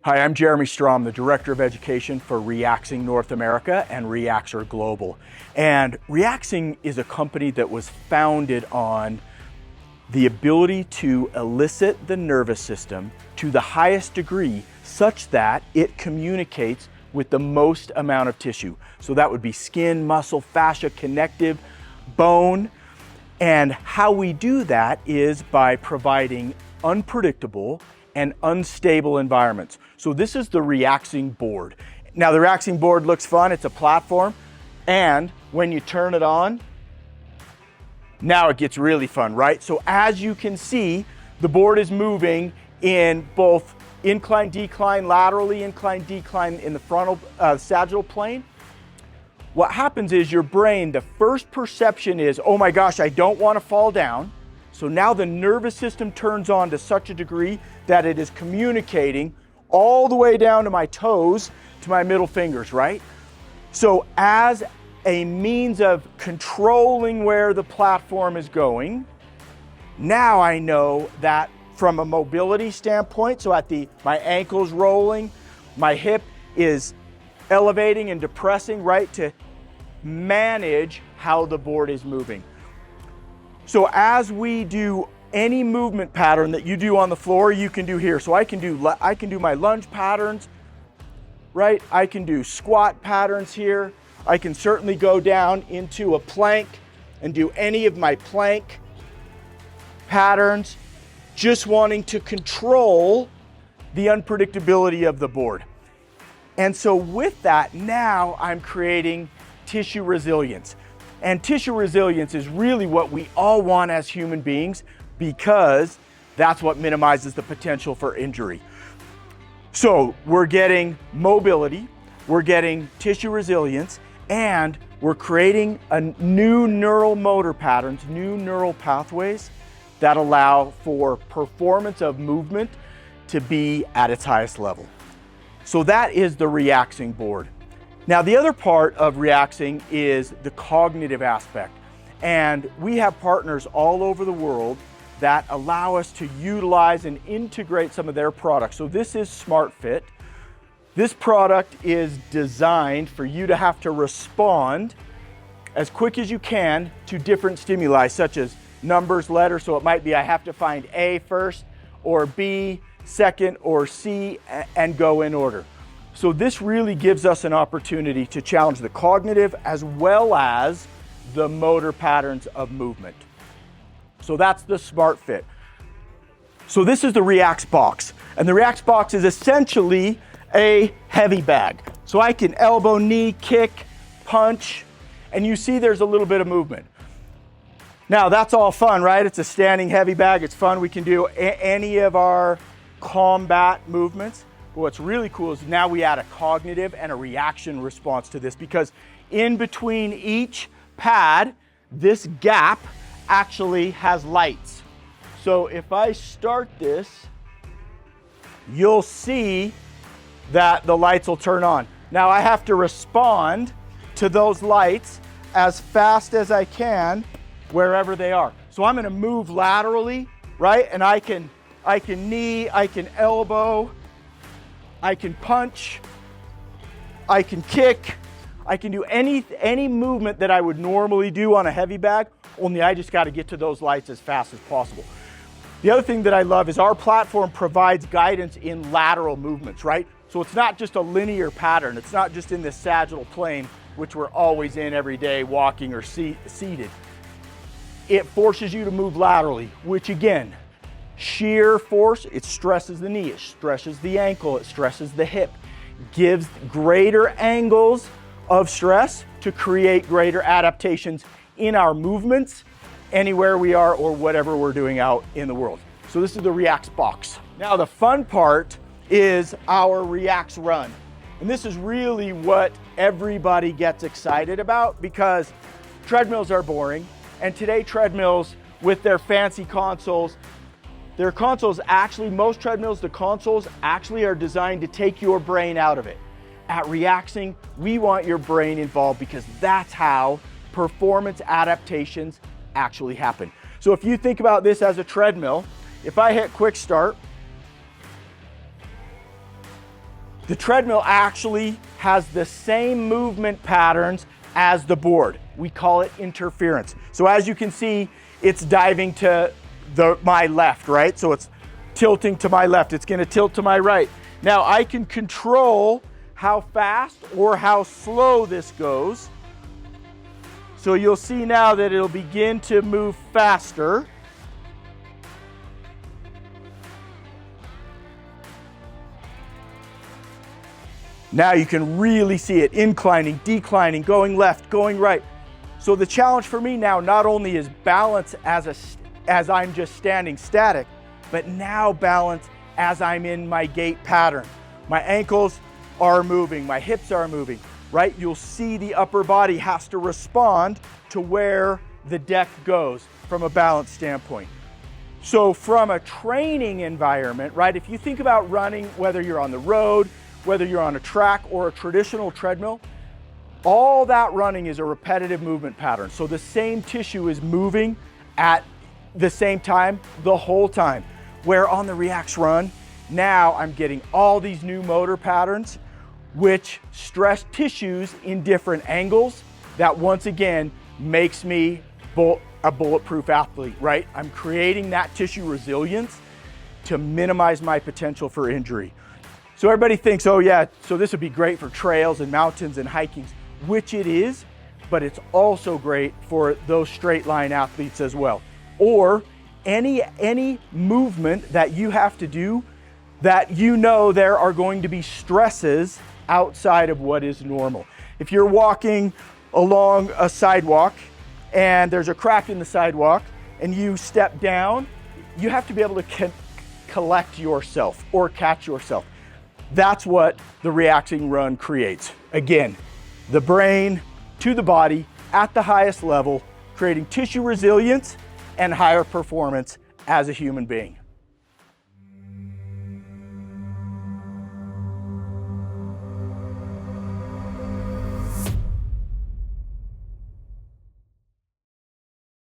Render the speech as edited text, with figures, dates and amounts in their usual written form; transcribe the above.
Hi, I'm Jeremy Strom, the Director of Education for Reaxing North America and Reaxer Global. And Reaxing is a company that was founded on the ability to elicit the nervous system to the highest degree such that it communicates with the most amount of tissue. So that would be skin, muscle, fascia, connective, bone. And how we do that is by providing unpredictable and unstable environments. So this is the Reaxing board. Now the Reaxing board looks fun, it's a platform, and when you turn it on, now it gets really fun, right? So as you can see, the board is moving in both incline, decline, laterally incline, decline in the frontal sagittal plane. What happens is your brain, the first perception is, oh my gosh, I don't want to fall down. So now the nervous system turns on to such a degree that it is communicating all the way down to my toes, to my middle fingers, right? So as a means of controlling where the platform is going, now I know that from a mobility standpoint, so at my ankle's rolling, my hip is elevating and depressing, right, to manage how the board is moving. So as we do any movement pattern that you do on the floor, you can do here. So I can do my lunge patterns, right? I can do squat patterns here. I can certainly go down into a plank and do any of my plank patterns, just wanting to control the unpredictability of the board. And so with that, now I'm creating tissue resilience. And tissue resilience is really what we all want as human beings because that's what minimizes the potential for injury. So we're getting mobility, we're getting tissue resilience, and we're creating a new neural motor patterns, new neural pathways that allow for performance of movement to be at its highest level. So that is the Reaxing board. Now, the other part of Reaxing is the cognitive aspect. And we have partners all over the world that allow us to utilize and integrate some of their products. So this is SmartFit. This product is designed for you to have to respond as quick as you can to different stimuli, such as numbers, letters. So it might be I have to find A first, or B second, or C, and go in order. So this really gives us an opportunity to challenge the cognitive as well as the motor patterns of movement. So that's the SmartFit. So this is the Reax box. And the Reax box is essentially a heavy bag. So I can elbow, knee, kick, punch, and you see there's a little bit of movement. Now that's all fun, right? It's a standing heavy bag, it's fun. We can do any of our combat movements. But what's really cool is now we add a cognitive and a reaction response to this, because in between each pad, this gap actually has lights. So if I start this, you'll see that the lights will turn on. Now I have to respond to those lights as fast as I can wherever they are. So I'm gonna move laterally, right? And I can knee, I can elbow, I can punch, I can kick, I can do any movement that I would normally do on a heavy bag, only I just got to get to those lights as fast as possible. The other thing that I love is our platform provides guidance in lateral movements, right? So it's not just a linear pattern. It's not just in this sagittal plane, which we're always in every day, walking or seated. It forces you to move laterally, which again, shear force, it stresses the knee, it stresses the ankle, it stresses the hip, gives greater angles of stress to create greater adaptations in our movements anywhere we are or whatever we're doing out in the world. So this is the Reax box. Now the fun part is our Reax run. And this is really what everybody gets excited about, because treadmills are boring. And today treadmills with their fancy consoles, most treadmills, the consoles actually are designed to take your brain out of it. At Reaxing, we want your brain involved because that's how performance adaptations actually happen. So if you think about this as a treadmill, if I hit quick start, The treadmill actually has the same movement patterns as the board. We call it interference. So as you can see, it's diving to my left, right? So it's tilting to my left. It's gonna tilt to my right. Now I can control how fast or how slow this goes. So you'll see now that it'll begin to move faster. Now you can really see it inclining, declining, going left, going right. So the challenge for me now not only is balance as I'm just standing static, but now balance as I'm in my gait pattern. My ankles are moving, my hips are moving, right? You'll see the upper body has to respond to where the deck goes from a balance standpoint. So from a training environment, right? If you think about running, whether you're on the road, whether you're on a track or a traditional treadmill, all that running is a repetitive movement pattern. So the same tissue is moving at the same time the whole time. Where on the Reax Run, now I'm getting all these new motor patterns which stress tissues in different angles that once again makes me a bulletproof athlete, right? I'm creating that tissue resilience to minimize my potential for injury. So everybody thinks, oh yeah, so this would be great for trails and mountains and hiking, which it is, but it's also great for those straight line athletes as well. Or any movement that you have to do that you know there are going to be stresses outside of what is normal. If you're walking along a sidewalk and there's a crack in the sidewalk and you step down, you have to be able to collect yourself or catch yourself. That's what the Reaxing Run creates. Again, the brain to the body at the highest level, creating tissue resilience and higher performance as a human being.